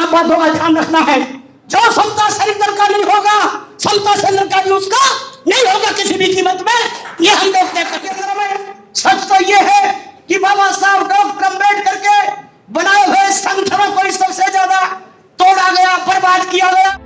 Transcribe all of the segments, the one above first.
आप बातों का ध्यान रखना है। जो समता सैनिक का नहीं होगा, समता सैनिक का उसका नहीं होगा किसी भी कीमत में, ये हम लोग तय करके। सच तो ये है कि बाबा साहब डॉक्टर अम्बेडकर के बनाए हुए संगठनों को सबसे ज्यादा तोड़ा गया, बर्बाद किया गया।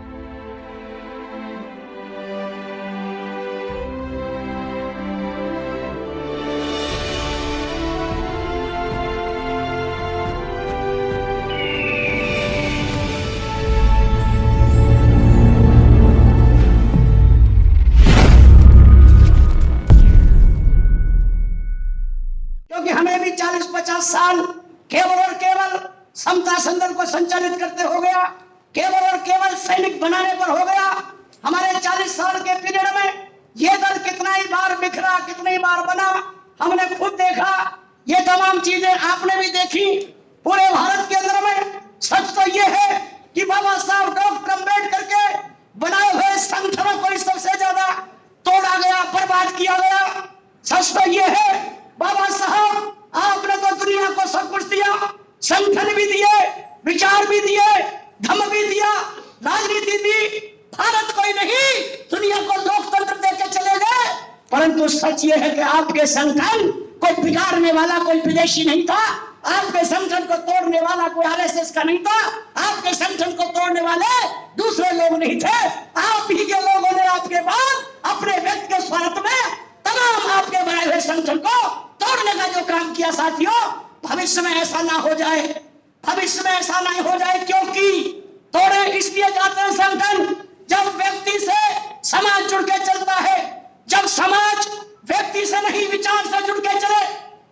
हमें भी 40-50 साल केवल और केवल समता संदल को संचालित करते हो गया, केवल और केवल सैनिक बनाने पर हो गया। हमारे 40 साल के पीरियड में ये दल कितना ही बार बिखरा, कितनी बार बना, हमने खुद देखा। ये तमाम चीजें आपने भी देखी पूरे भारत के अंदर में। सच तो ये है कि बाबा साहब डॉक्टर अम्बेडकर के बनाए हुए संगठनों को सबसे ज्यादा तोड़ा गया, बर्बाद किया गया। सच तो ये है बाबा साहब आपने तो दुनिया को सब कुछ दिया, संगठन भी दिए, विचार भी दिए, धर्म भी दिया, राजनीति दी, भारत को ही नहीं दुनिया को लोकतंत्र देकर चले गए। परंतु सच ये है कि आपके संगठन को बिगाड़ने वाला कोई विदेशी नहीं था, आपके संगठन को तोड़ने वाला कोई आरएसएस का नहीं था, आपके संगठन को तोड़ने वाले दूसरे लोग नहीं थे। आप ही के लोगों ने आपके बाद अपने व्यक्तिगत स्वार्थ में तमाम आपके बनाए हुए संगठन को तोड़ने का जो काम किया। साथियों, भविष्य में ऐसा ना हो जाए, भविष्य में ऐसा नहीं हो जाए, क्योंकि तोड़े इसलिए जाते हैं संगठन जब व्यक्ति से समाज जुड़ के चलता है। जब समाज व्यक्ति से नहीं विचार से जुड़ के चले,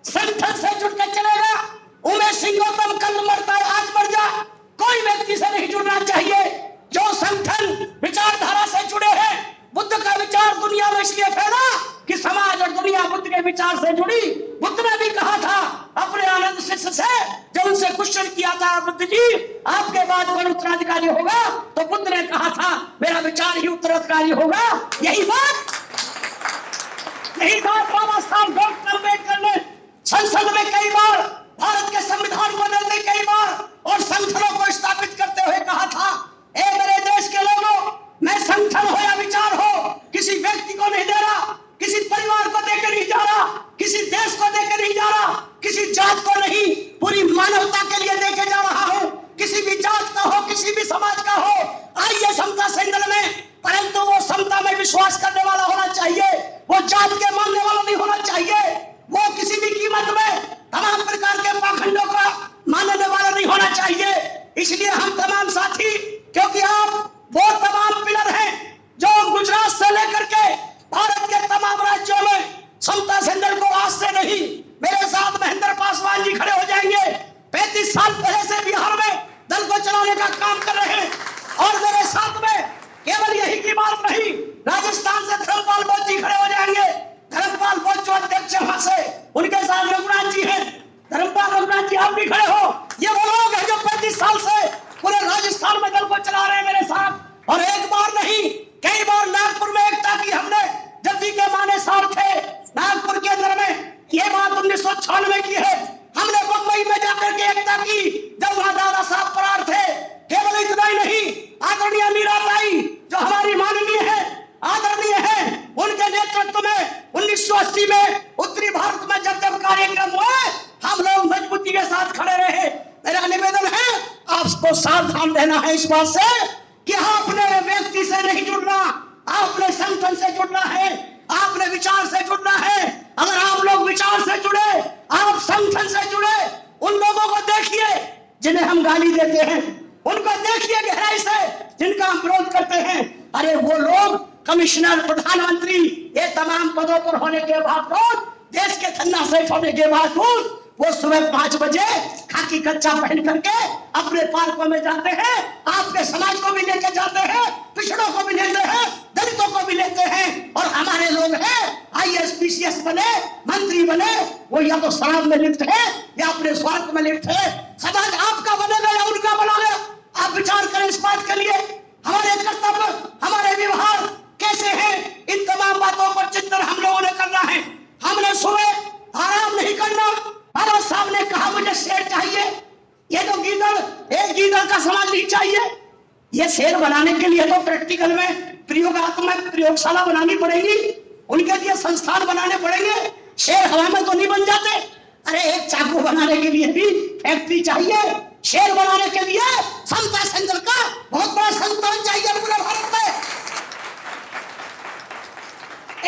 संगठन से जुड़ के चलेगा। उमेश सिंह गौतम कल मरता है, आज मर जा, कोई व्यक्ति से नहीं जुड़ना चाहिए। जो संगठन विचारधारा से जुड़े हैं, बुद्ध का विचार दुनिया में इसलिए फैला कि समाज और दुनिया बुद्ध के विचार से जुड़ी। बुद्ध ने भी कहा था अपने आनंद शिष्य से, जब उनसे क्वेश्चन किया था, बुद्ध जी आपके बाद कौन उत्तराधिकारी होगा, तो बुद्ध ने कहा था मेरा विचार ही उत्तराधिकारी होगा। यही बात बाबा साहब डॉक्टर अम्बेडकर ने संसद में कई बार, भारत के संविधान को बदलते कई बार और संगठनों को स्थापित करते हुए कहा था, ए मेरे देश के लोगों, मैं संगठन हो या विचार हो किसी व्यक्ति को नहीं दे रहा, किसी परिवार को देकर नहीं जा रहा, किसी देश को देकर नहीं जा रहा, किसी जात को नहीं, पूरी मानवता के लिए देके जा रहा हूं। किसी भी जात का हो, किसी भी समाज का हो, आइए समता संदल में। परंतु वो समता में विश्वास करने वाला होना चाहिए, वो जात के मानने वाला नहीं होना चाहिए, वो किसी भी कीमत में तमाम प्रकार के पाखंडों का मानने वाला नहीं होना चाहिए। इसलिए हम तमाम साथी, क्योंकि आप वो तमाम पिलर हैं जो गुजरात से लेकर के भारत के तमाम राज्यों में समता संदल को आज से नहीं, मेरे साथ महेंद्र पासवान जी खड़े हो जाएंगे, 35 साल पहले से बिहार में दल को चलाने का काम कर रहे हैं। और मेरे साथ में केवल यही की बात नहीं, राजस्थान से धर्मपाल बोध जी खड़े हो जाएंगे, धर्मपाल बोध जो अध्यक्ष वहां से, उनके साथ रघुनाथ जी हैं, धर्मपाल रघुनाथ जी आप भी खड़े हो। ये वो लोग हैं जो 35 साल से पूरे राजस्थान में दल को चला रहे हैं मेरे साथ। और एक बार नहीं, कई बार नागपुर में एकता की हमने, जब्दी के माने साहब थे नागपुर के अंदर में, ये बात 1996 की है। हमने बम्बई में जाकर के एकता की, जब वहां दादा साहब फरार थे। केवल इतना ही नहीं, आदरणीय मीराबाई जो हमारी माननीय है, आदरणीय है, उनके नेतृत्व में 1980 में उत्तरी भारत में जब जब कार्यक्रम हुए, हम लोग मजबूती के साथ खड़े रहे। मेरा निवेदन है आपको सावधान रहना है इस बात से कि आपने व्यक्ति से नहीं जुड़ना, आपने संगठन से जुड़ना है, आपने विचार से जुड़ना है। अगर आप लोग विचार से जुड़े, आप संगठन से जुड़े, उन लोगों को देखिए जिन्हें हम गाली देते हैं, उनको देखिए गहराई से जिनका हम विरोध करते हैं। अरे वो लोग कमिश्नर, प्रधानमंत्री, ये तमाम पदों पर होने के बावजूद, देश के धन्ना सेठ होने के बावजूद, वो सुबह 5 बजे खाकी कच्चा पहन करके अपने पार्कों में जाते हैं, आपके समाज को भी लेकर जाते हैं, पिछड़ों को भी लेते हैं, दलितों को भी लेते हैं। और हमारे लोग हैं आईएएस पीसीएस बने, मंत्री बने, वो या तो शराब में लिप्त है या अपने स्वार्थ में लिप्त है। समाज आपका बनेगा या उनका बनेगा, आप विचार करें इस बात के लिए। हमारे कर्तव्य, हमारे व्यवहार कैसे हैं, इन तमाम बातों पर चिंतन हम लोगों ने करना है। हमने सुबह आराम नहीं करना। बाबा साहब ने कहा मुझे शेर चाहिए, ये तो गीदड़, एक गीदड़ का समाज नहीं चाहिए। ये शेर बनाने के लिए तो प्रैक्टिकल में प्रयोगात्मक प्रयोगशाला बनानी पड़ेगी, उनके लिए संस्थान बनाने पड़ेंगे। शेर हवा में तो नहीं बन जाते। अरे एक चाकू बनाने के लिए भी फैक्ट्री चाहिए। शेर बनाने के लिए समता सेंटर का बहुत बड़ा संस्थान चाहिए पूरे भारत में।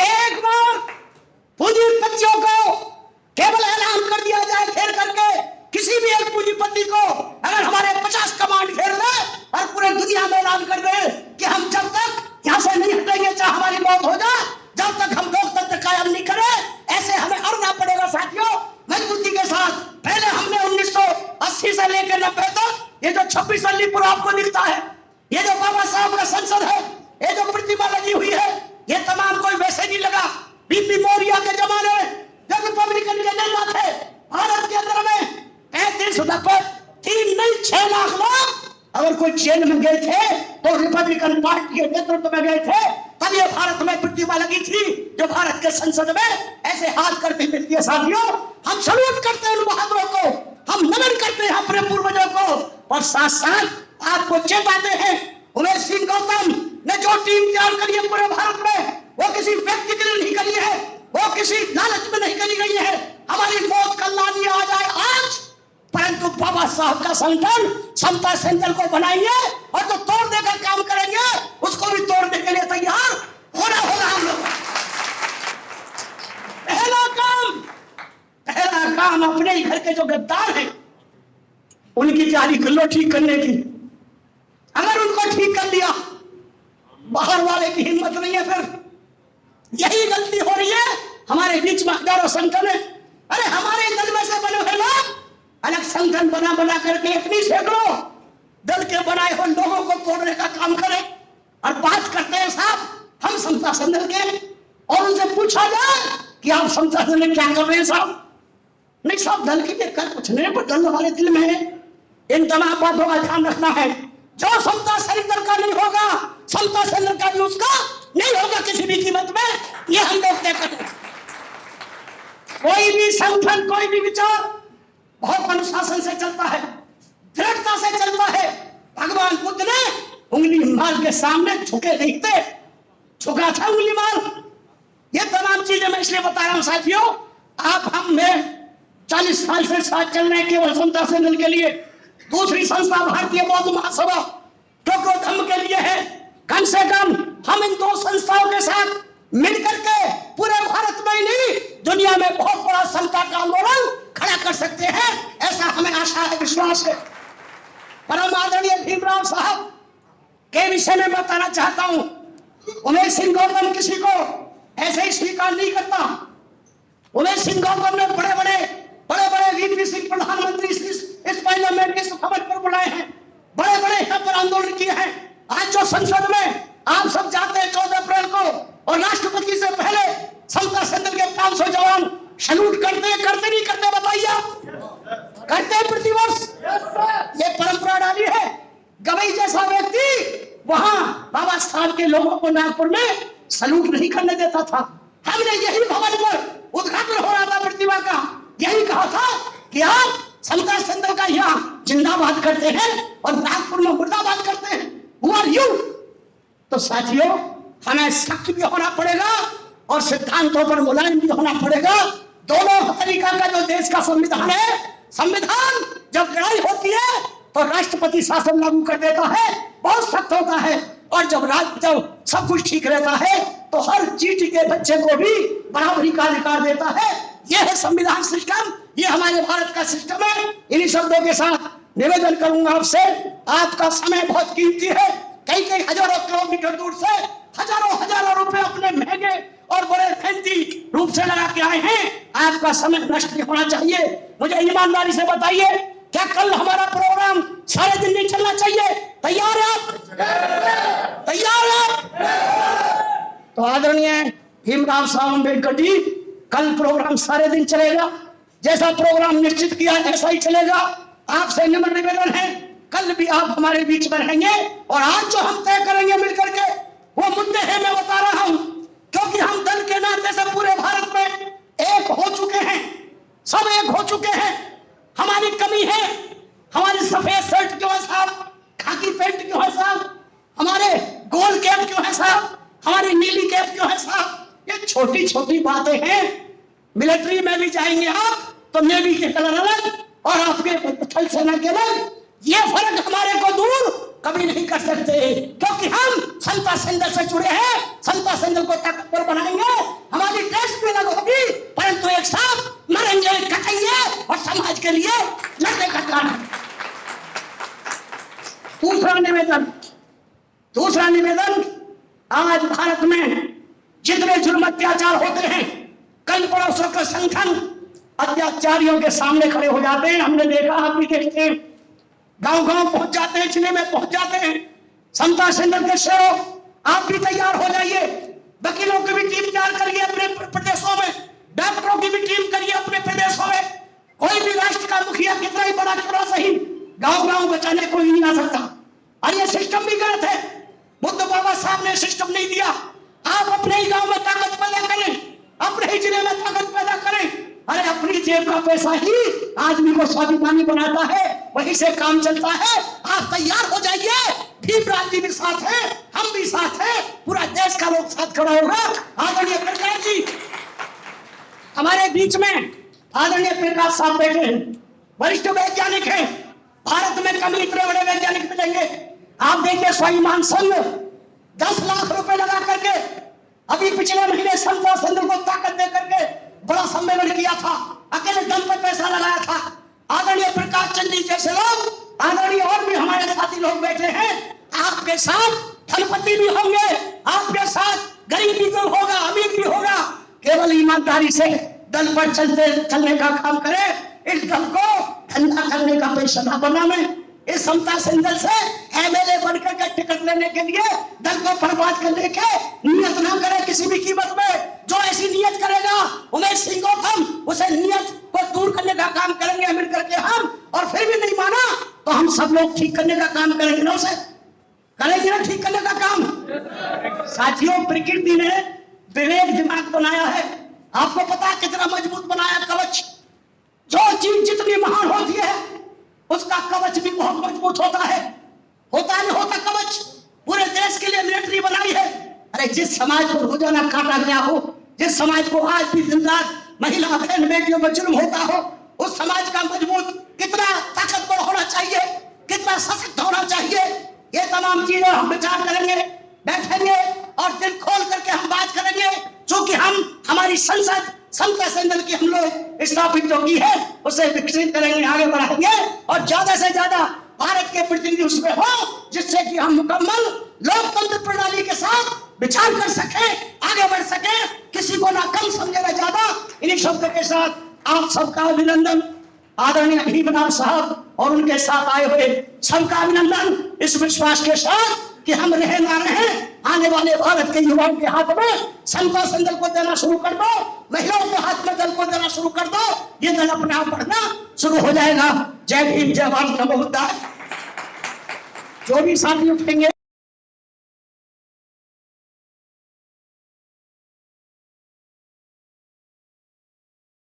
एक बार पूंजीपतियों को केवल ऐलान कर दिया जाए घेर करके, किसी भी एक पूंजीपति को अगर हमारे 50 कमांड घेर ले और पूरे दुनिया में ऐलान कर दे कि हम जब तक यहां से नहीं हटेंगे चाहे हमारी मौत हो जाए, जब तक हम लोकतंत्र कायम नहीं करें, ऐसे हमें अड़ना पड़ेगा साथियों मजबूती के साथ। पहले हमने 1980 से लेकर 90 तक ये जो 26 अलीपुर आपको दिखता है, ये जो बाबा साहब का संसद है, ये जो प्रतिमा लगी हुई है, ये तमाम कोई वैसे नहीं लगा। बीपी मौर्य के जमाने में जब रिपब्लिकन के नेता थे भारत के अंदर में 35 3 नहीं 6 लाख लोग अगर कोई जेल में गए थे तो रिपब्लिकन पार्टी के नेतृत्व में गए थे, तब ये भारत में प्रतिमा लगी थी जो भारत के संसद में ऐसे हाथ करके मिलती है। साथियों हम सल्यूट करते हैं उन बहादुरों को, हम नमन करते हैं अपने पूर्वजों को, और साथ साथ आपको चेताते हैं उमेश सिंह गौतम ने जो टीम तैयार करी है पूरे भारत में, वो किसी व्यक्ति के लिए नहीं करी है, वो किसी लालच में नहीं करी गई है। हमारी मौत कल्लानी आ जाए आज, परंतु बाबा साहब का संगठन समता सेंटर को बनाएंगे और जो तोड़ने का काम करेंगे उसको भी तोड़ने के लिए तैयार होना होगा हम लोग। पहला काम अपने ही घर के जो गद्दार हैं उनकी जाली गल्लो ठीक करने की। अगर उनको ठीक कर लिया, बाहर वाले की हिम्मत नहीं है। फिर यही गलती हो रही है हमारे बीच में हजारों संगठन है। अरे हमारे दल में से बने हुए लोग अलग संगठन बना बना करके इतनी सैकड़ों दल के बनाए हुए लोगों को तोड़ने का काम करें और बात करते हैं साहब हम समता सेंटर के, और उनसे पूछा जाए कि आप समता सेंटर क्या कर रहे हैं साहब, नहीं साहब दल के लिए कर कुछ नहीं, पर दल हमारे दिल में है। इन तमाम बातों का ध्यान रखना है। जो समता सेंटर का नहीं होगा, समता सेंटर का भी उसका नहीं होगा किसी भी कीमत में, ये हम लोग तय करें। कोई भी संगठन कोई भी विचार बहुत अनुशासन से चलता है, दृढ़ता से चलता है। भगवान बुद्ध ने उंगली मार के सामने झुके नहीं थे, झुका था उंगली मार। ये तमाम चीजें मैं इसलिए बता रहा हूं साथियों, आप हम में 40 साल से साथ चल रहे हैं केवल समता सेंटर के लिए। दूसरी संस्था भारतीय बौद्ध महासभा जो धर्म के लिए है, कम से कम हम इन 2 संस्थाओं के साथ मिलकर के पूरे भारत में ही नहीं दुनिया में बहुत बड़ा समता का आंदोलन खड़ा कर सकते हैं, ऐसा हमें आशा है, विश्वास है। परम आदरणीय भीमराव साहब के विषय में बताना चाहता हूं, उमेश सिंह गौतम किसी को ऐसे ही स्वीकार नहीं करता। उमेश सिंह गौतम ने बड़े बड़े वीपी सिंह प्रधानमंत्री इस पार्लियामेंट के सभा पर बुलाए हैं, बड़े बड़े यहाँ पर आंदोलन किए हैं। आज जो संसद में आप सब जाते हैं 14 अप्रैल को, और राष्ट्रपति से पहले समता सेंटर के 500 जवान सैल्यूट करते नहीं करते बताइए? करते हैं प्रतिवर्ष, ये परंपरा डाली है। गवई जैसा व्यक्ति वहां बाबा साहब के लोगों को नागपुर में सैल्यूट नहीं करने देता था। हमने यही भवन पर उद्घाटन हो रहा था प्रतिमा का, यही कहा था कि आप समता सेंटर का यहाँ जिंदाबाद करते हैं और नागपुर में मुर्दाबाद करते हैं। Who are you? तो साथियों हमें सख्त भी होना पड़ेगा और सिद्धांतों पर मुलायम भी होना पड़ेगा। दोनों तरीका का जो देश का संविधान है, संविधान जब लड़ाई होती है तो राष्ट्रपति शासन लागू कर देता है, बहुत सख्त होता है, और जब सब कुछ ठीक रहता है तो हर चीटी के बच्चे को भी बराबरी का अधिकार देता है। यह है संविधान सिस्टम, ये हमारे भारत का सिस्टम है। इन्हीं शब्दों के साथ निवेदन करूंगा आपसे, आपका समय बहुत कीमती है, कई हजारों किलोमीटर दूर से हजारों रुपए अपने महंगे और बड़े फैंसी रूप से लगा के आए हैं, आपका समय नष्ट नहीं होना चाहिए। मुझे ईमानदारी से बताइए, क्या कल हमारा प्रोग्राम सारे दिन नहीं चलना चाहिए? तैयार है आप? तैयार है? तो आदरणीय भीमराव साहब अम्बेडकर जी, कल प्रोग्राम सारे दिन चलेगा, जैसा प्रोग्राम निश्चित किया ऐसा ही चलेगा। आपसे नम्र निवेदन है, कल भी आप हमारे बीच में रहेंगे, और आज जो हम तय करेंगे मिलकर के वो मुद्दे हैं, मैं बता रहा हूं, क्योंकि हम दल के नाते से पूरे भारत में एक हो चुके हैं, सब एक हो चुके हैं। हमारी कमी है हमारी सफेद शर्ट के साथ खाकी पैंट क्यों है साहब, हमारे गोल कैप क्यों है साहब, हमारी नीली कैप क्यों है साहब? ये छोटी छोटी बातें हैं। मिलिट्री में भी जाएंगे आप तो नेवी के कलर अलग और आपके थल सेना के अलग, ये फर्क हमारे को दूर कभी नहीं कर सकते, क्योंकि हम संता सेंदल से जुड़े हैं। संता सेंदल को ताकतवर बनाएंगे, हमारी ड्रेस भी अलग होगी, परंतु एक साथ मरेंगे, कटेंगे और समाज के लिए लड़ने का काम। दूसरा निवेदन, आज भारत में जितने जुर्म अत्याचार होते हैं, कल पड़ोसों का संगठन अत्याचारियों के सामने खड़े हो जाते हैं। हमने देखा, आप भी देखते हैं, गांव गांव पहुंच जाते हैं, जिले में पहुंच जाते हैं। समता सेंटर के शेरों, आप भी तैयार हो जाइए, वकीलों की भी टीम तैयार करिए अपने प्रदेशों में, डॉक्टरों की भी टीम करिए अपने प्रदेशों में। कोई भी राष्ट्र का मुखिया कितना ही बड़ा क्यों सही, गांव गांव बचाने कोई नहीं आ सकता। और ये सिस्टम भी गलत है, बुद्ध बाबा साहब ने सिस्टम नहीं दिया। आप अपने ही गांव में ताकत पैदा करें, अपने ही जिले में ताकत पैदा करें। अरे अपनी जेब का पैसा ही आदमी को स्वाभिमानी बनाता है, वहीं से काम चलता है। आप तैयार हो जाइए, भीम राजी भी साथ है, हम भी साथ है, पूरा देश का लोग साथ खड़ा होगा। आदरणीय प्रकाश जी हमारे बीच में, आदरणीय प्रकाश साहब बैठे हैं, वरिष्ठ वैज्ञानिक हैं। भारत में कभी इतने बड़े वैज्ञानिक मिलेंगे। आप देखिए, स्वाभिमान संघ 10 लाख रुपए लगा करके अभी पिछले महीने समता सेंटर को ताकत दे करके बड़ा सम्मेलन किया था, अकेले दम पर पैसा लगाया था। आदरणीय प्रकाश चंद जी जैसे लोग, आदरणीय और भी हमारे साथी लोग बैठे हैं। आपके साथ धनपति भी होंगे, आपके साथ गरीब भी होगा, अमीर भी होगा। केवल ईमानदारी से दल पर चलने का काम करें, इस दल को धंधा करने का पेशा न बनावे। इस समता सेंटर से एमएलए बनकर के टिकट लेने के लिए दल को बर्बाद करने के नियत ना करे किसी भी कीमत में। जो ऐसी नियत करेगा उमेश सिंह गौतम, उसे नियत को दूर करने का काम करेंगे मिलकर के हम। और फिर भी नहीं माना तो हम सब लोग ठीक करने का काम करेंगे ना, उसे करेंगे ना ठीक करने का काम। साथियों, प्रकृति ने विवेक दिमाग बनाया है, आपको पता है कितना मजबूत बनाया कवच। जो चीज जितनी महान होती है उसका कवच भी बहुत मजबूत होता है। होता नहीं होता कवच, पूरे देश के लिए मिलिट्री बनाई है। अरे जिस समाज को रोजाना काटा गया हो, जिस समाज को आज भी दिन रात महिला बहन बेटियों पर जुल्म होता हो, उस समाज का मजबूत कितना ताकतवर होना चाहिए, कितना सशक्त होना चाहिए, ये तमाम चीजें हम विचार करेंगे, बैठेंगे और दिल खोल करके हम बात करेंगे। चूंकि हम हमारी संसद समता सेंटर की हम लोग स्थापित जो की है उसे विकसित करेंगे, आगे बढ़ाएंगे और ज्यादा से ज्यादा भारत के प्रतिनिधि उसमें हो, जिससे कि हम मुकम्मल लोकतंत्र प्रणाली के साथ विचार कर सके, आगे बढ़ सके, किसी को ना कम समझे ना ज्यादा। इन्हीं शब्दों के साथ आप सबका अभिनंदन, आदरणीय भीमराव साहब और उनके साथ आए हुए सबका अभिनंदन, इस विश्वास के साथ कि हम रहे ना रहे, आने वाले भारत के युवाओं के हाथ में समता सेंटर को देना शुरू कर दो, महिलाओं के हाथ में दल को देना शुरू कर दो, ये दल अपने आप बढ़ना शुरू हो जाएगा। जय भीम, जय भारत, नमो बुद्धाय। जो भी साथी उठेंगे